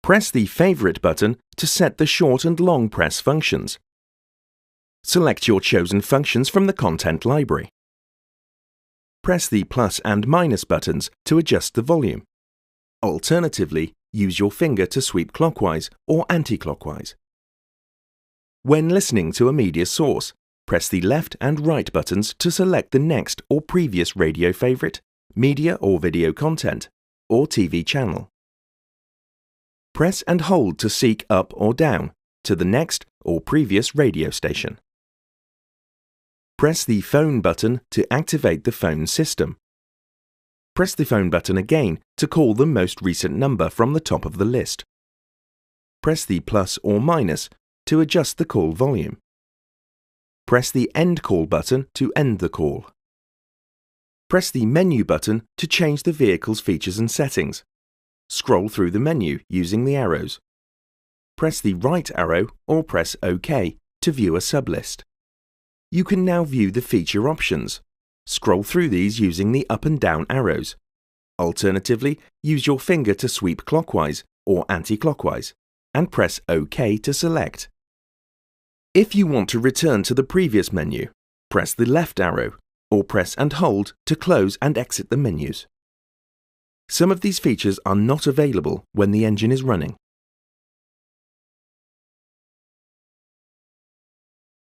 Press the Favorite button to set the short and long press functions. Select your chosen functions from the content library. Press the plus and minus buttons to adjust the volume. Alternatively, use your finger to sweep clockwise or anti-clockwise. When listening to a media source, press the left and right buttons to select the next or previous radio favorite, media or video content, or TV channel. Press and hold to seek up or down to the next or previous radio station. Press the phone button to activate the phone system. Press the phone button again to call the most recent number from the top of the list. Press the plus or minus to adjust the call volume. Press the end call button to end the call. Press the menu button to change the vehicle's features and settings. Scroll through the menu using the arrows. Press the right arrow or press OK to view a sublist. You can now view the feature options. Scroll through these using the up and down arrows. Alternatively, use your finger to sweep clockwise or anti-clockwise and press OK to select. If you want to return to the previous menu, press the left arrow or press and hold to close and exit the menus. Some of these features are not available when the engine is running.